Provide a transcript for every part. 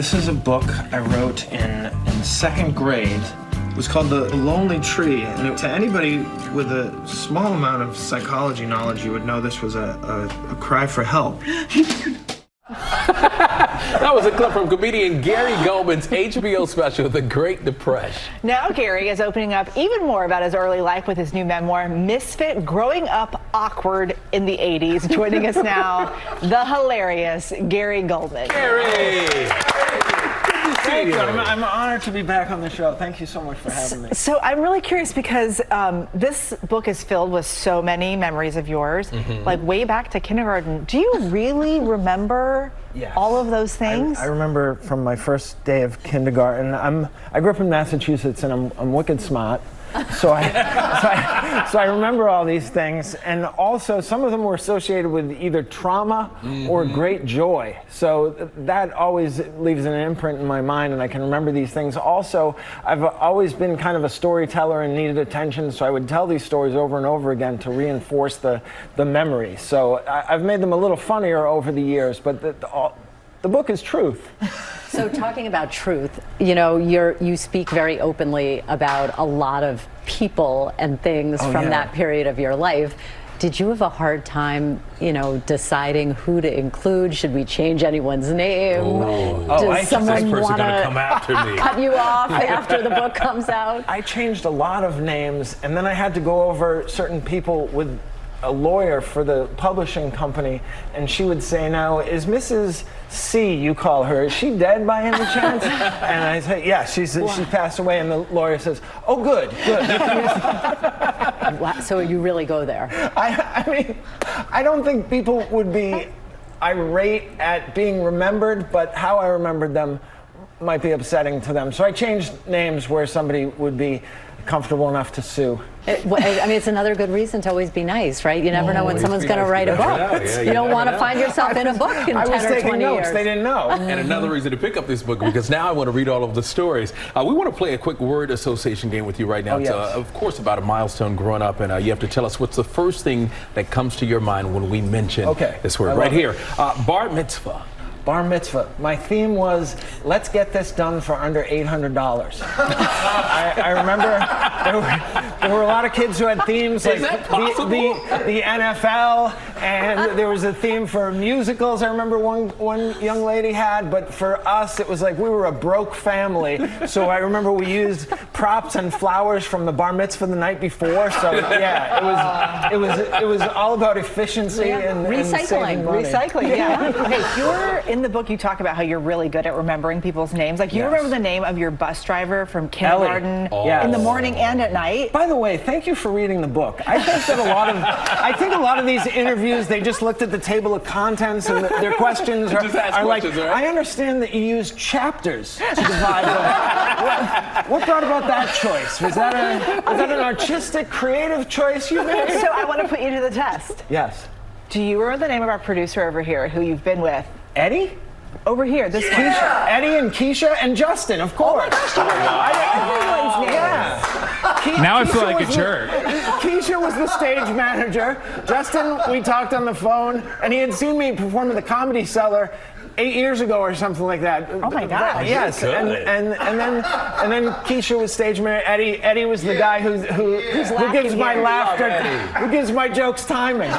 This is a book I wrote in second grade. It was called The Lonely Tree, and to anybody with a small amount of psychology knowledge, you would know this was a cry for help. That was a clip from comedian Gary Gulman's HBO special, The Great Depression. Now Gary is opening up even more about his early life with his new memoir, Misfit, Growing Up Awkward in the 80s. Joining us now, the hilarious Gary Gulman. Gary! Thank you. I'm honored to be back on the show. Thank you so much for having me. So I'm really curious because this book is filled with so many memories of yours, like way back to kindergarten. Do you really remember all of those things? I remember from my first day of kindergarten. I grew up in Massachusetts, and I'm wicked smart. So I remember all these things, and also some of them were associated with either trauma or great joy. So that always leaves an imprint in my mind, and I can remember these things. Also, I've always been kind of a storyteller and needed attention, so I would tell these stories over and over again to reinforce the memory. So I've made them a little funnier over the years, but the book is truth. So talking about truth, you know, you speak very openly about a lot of people and things from that period of your life. Did you have a hard time, you know, deciding who to include? Should we change anyone's name? Does someone want to come after me? Cut you off after the book comes out? I changed a lot of names, and then I had to go over certain people with a lawyer for the publishing company, and she would say, now, is Mrs. C, you call her, is she dead by any chance? And I say, yeah, she passed away, and the lawyer says, oh, good. Wow, so you really go there. I mean, I don't think people would be irate at being remembered, but how I remembered them might be upsetting to them. So I changed names where somebody would be comfortable enough to sue. I mean, it's another good reason to always be nice, right? You never know when someone's going to write a book. You don't want to find yourself in a book in 10 or 20 years. I was taking notes. They didn't know. And another reason to pick up this book, because now I want to read all of the stories. We want to play a quick word association game with you right now. It's, of course, about a milestone growing up, and you have to tell us what's the first thing that comes to your mind when we mention this word right here. Bar mitzvah. Bar mitzvah. My theme was, let's get this done for under $800. I remember there were a lot of kids who had themes like the NFL, and there was a theme for musicals. I remember one young lady had, but for us it was like we were a broke family. So I remember we used props and flowers from the bar mitzvah the night before. So yeah, it was all about efficiency and saving money. Recycling, yeah. Okay, in the book, you talk about how you're really good at remembering people's names. Like, you remember the name of your bus driver from kindergarten in the morning and at night. By the way, thank you for reading the book. I think that a lot of these interviews, they just looked at the table of contents and their questions are like, right? I understand that you use chapters to divide them. What brought about that choice? Was that an artistic, creative choice you made? So I want to put you to the test. Yes. Do you remember the name of our producer over here, who you've been with? Eddie? Over here, this one. Eddie and Keisha and Justin, of course. Oh my gosh, everyone's name. Yeah. Now I feel like a jerk. Keisha was the stage manager. Justin, we talked on the phone, and he had seen me perform at the Comedy Cellar 8 years ago or something like that. Oh my God! Yes, and then Keisha was stage manager. Eddie was the guy who gives my laughter, who gives my jokes timing.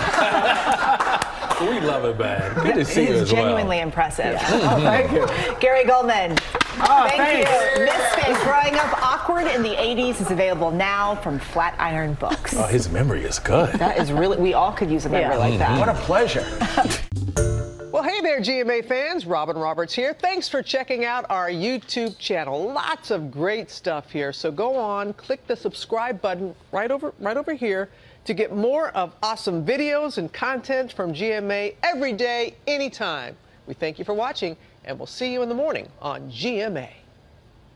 We love it, man. Good to see you as well. Genuinely impressive. Oh, thank you. Gary Gulman. Thank you. Misfit, Growing Up Awkward in the 80s is available now from Flatiron Books. Oh, his memory is good. That is really, we all could use a memory like that. What a pleasure. Well, hey there, GMA fans. Robin Roberts here. Thanks for checking out our YouTube channel. Lots of great stuff here. So go on, click the subscribe button right over here to get more of awesome videos and content from GMA every day, anytime. We thank you for watching, and we'll see you in the morning on GMA.